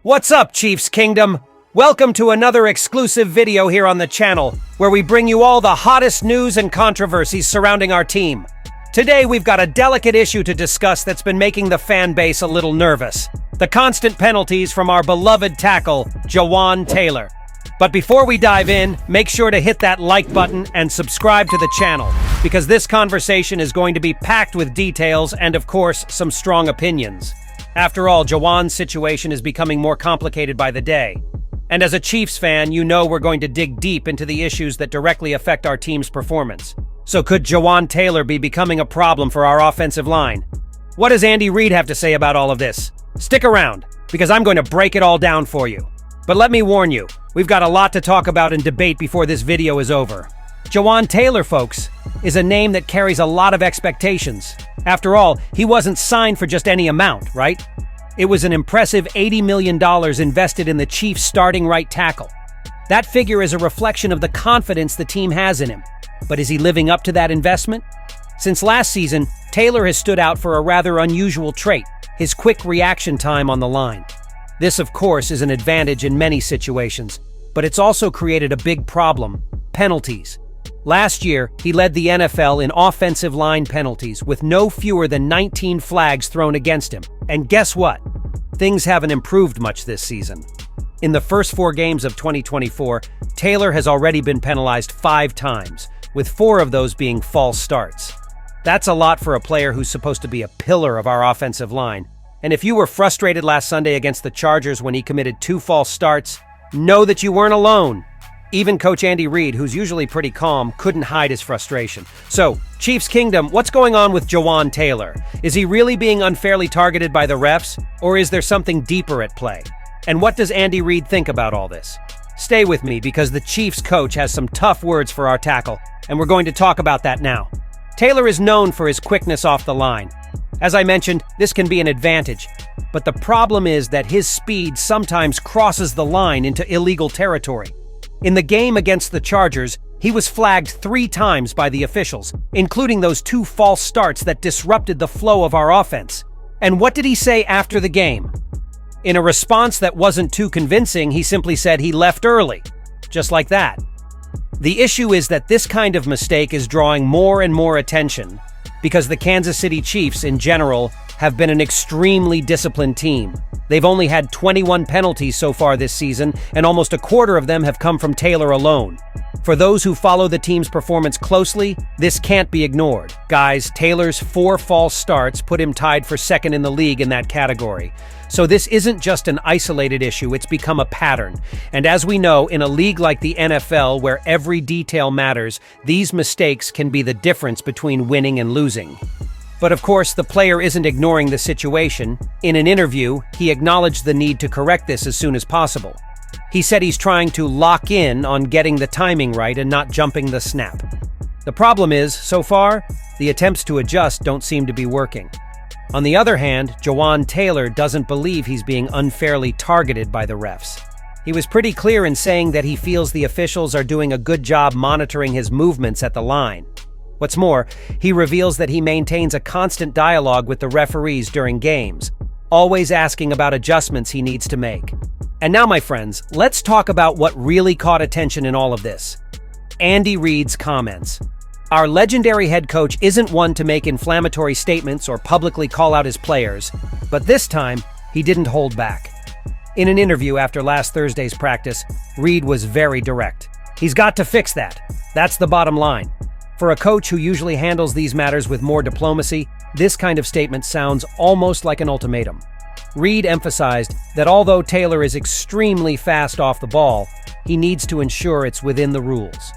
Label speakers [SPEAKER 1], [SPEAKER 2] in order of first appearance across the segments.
[SPEAKER 1] What's up, Chiefs Kingdom? Welcome to another exclusive video here on the channel, where we bring you all the hottest news and controversies surrounding our team. Today, we've got a delicate issue to discuss that's been making the fan base a little nervous. The constant penalties from our beloved tackle, Jawaan Taylor. But before we dive in, make sure to hit that like button and subscribe to the channel, because this conversation is going to be packed with details and, of course, some strong opinions. After all, Jawaan's situation is becoming more complicated by the day. And as a Chiefs fan, you know we're going to dig deep into the issues that directly affect our team's performance. So could Jawaan Taylor be becoming a problem for our offensive line? What does Andy Reid have to say about all of this? Stick around, because I'm going to break it all down for you. But let me warn you, we've got a lot to talk about and debate before this video is over. Jawaan Taylor, folks, is a name that carries a lot of expectations. After all, he wasn't signed for just any amount, right? It was an impressive $80 million invested in the Chiefs' starting right tackle. That figure is a reflection of the confidence the team has in him. But is he living up to that investment? Since last season, Taylor has stood out for a rather unusual trait: his quick reaction time on the line. This, of course, is an advantage in many situations, but it's also created a big problem: penalties. Last year, he led the NFL in offensive line penalties with no fewer than 19 flags thrown against him. And guess what? Things haven't improved much this season. In the first 4 games of 2024, Taylor has already been penalized 5 times, with 4 of those being false starts. That's a lot for a player who's supposed to be a pillar of our offensive line. And if you were frustrated last Sunday against the Chargers when he committed 2 false starts, know that you weren't alone. Even Coach Andy Reid, who's usually pretty calm, couldn't hide his frustration. So, Chiefs Kingdom, what's going on with Jawaan Taylor? Is he really being unfairly targeted by the refs, or is there something deeper at play? And what does Andy Reid think about all this? Stay with me, because the Chiefs coach has some tough words for our tackle, and we're going to talk about that now. Taylor is known for his quickness off the line. As I mentioned, this can be an advantage, but the problem is that his speed sometimes crosses the line into illegal territory. In the game against the Chargers, he was flagged 3 times by the officials, including those 2 false starts that disrupted the flow of our offense. And what did he say after the game? In a response that wasn't too convincing, he simply said he left early. Just like that. The issue is that this kind of mistake is drawing more and more attention because the Kansas City Chiefs, in general, have been an extremely disciplined team. They've only had 21 penalties so far this season, and almost a quarter of them have come from Taylor alone. For those who follow the team's performance closely, this can't be ignored. Guys, Taylor's 4 false starts put him tied for second in the league in that category. So this isn't just an isolated issue, it's become a pattern. And as we know, in a league like the NFL, where every detail matters, these mistakes can be the difference between winning and losing. But of course, the player isn't ignoring the situation. In an interview, he acknowledged the need to correct this as soon as possible. He said he's trying to lock in on getting the timing right and not jumping the snap. The problem is, so far, the attempts to adjust don't seem to be working. On the other hand, Jawaan Taylor doesn't believe he's being unfairly targeted by the refs. He was pretty clear in saying that he feels the officials are doing a good job monitoring his movements at the line. What's more, he reveals that he maintains a constant dialogue with the referees during games, always asking about adjustments he needs to make. And now, my friends, let's talk about what really caught attention in all of this: Andy Reid's comments. Our legendary head coach isn't one to make inflammatory statements or publicly call out his players, but this time, he didn't hold back. In an interview after last Thursday's practice, Reid was very direct. He's got to fix that. That's the bottom line. For a coach who usually handles these matters with more diplomacy, this kind of statement sounds almost like an ultimatum. Reid emphasized that although Taylor is extremely fast off the ball, he needs to ensure it's within the rules.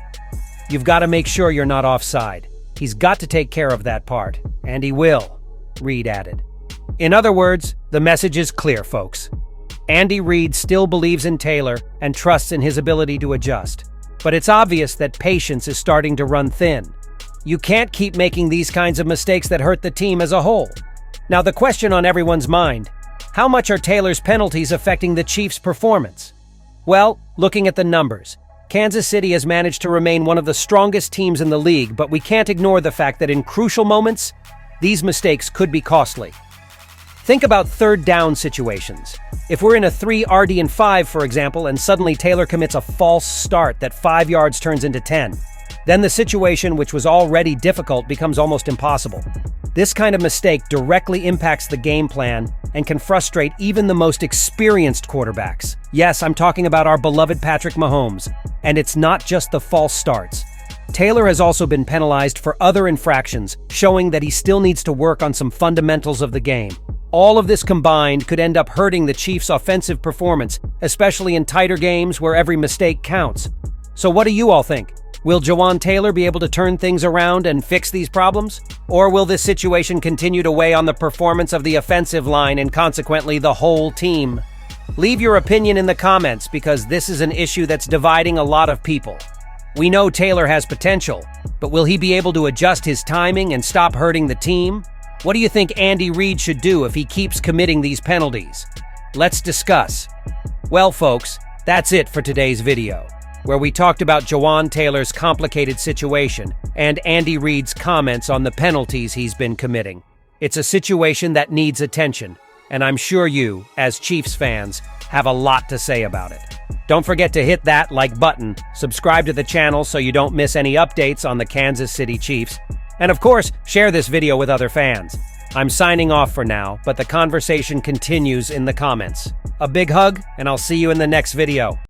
[SPEAKER 1] You've got to make sure you're not offside. He's got to take care of that part, and he will, Reid added. In other words, the message is clear, folks. Andy Reid still believes in Taylor and trusts in his ability to adjust. But it's obvious that patience is starting to run thin. You can't keep making these kinds of mistakes that hurt the team as a whole. Now, the question on everyone's mind: how much are Taylor's penalties affecting the Chiefs' performance? Well, looking at the numbers, Kansas City has managed to remain one of the strongest teams in the league, but we can't ignore the fact that in crucial moments, these mistakes could be costly. Think about third down situations. If we're in a 3 RD and 5, for example, and suddenly Taylor commits a false start that 5 yards turns into 10, then the situation, which was already difficult, becomes almost impossible. This kind of mistake directly impacts the game plan and can frustrate even the most experienced quarterbacks. Yes, I'm talking about our beloved Patrick Mahomes, and it's not just the false starts. Taylor has also been penalized for other infractions, showing that he still needs to work on some fundamentals of the game. All of this combined could end up hurting the Chiefs' offensive performance, especially in tighter games where every mistake counts. So what do you all think? Will Jawaan Taylor be able to turn things around and fix these problems? Or will this situation continue to weigh on the performance of the offensive line and consequently the whole team? Leave your opinion in the comments because this is an issue that's dividing a lot of people. We know Taylor has potential, but will he be able to adjust his timing and stop hurting the team? What do you think Andy Reid should do if he keeps committing these penalties? Let's discuss. Well, folks, that's it for today's video, where we talked about Jawaan Taylor's complicated situation and Andy Reid's comments on the penalties he's been committing. It's a situation that needs attention, and I'm sure you, as Chiefs fans, have a lot to say about it. Don't forget to hit that like button, subscribe to the channel so you don't miss any updates on the Kansas City Chiefs, and of course, share this video with other fans. I'm signing off for now, but the conversation continues in the comments. A big hug, and I'll see you in the next video.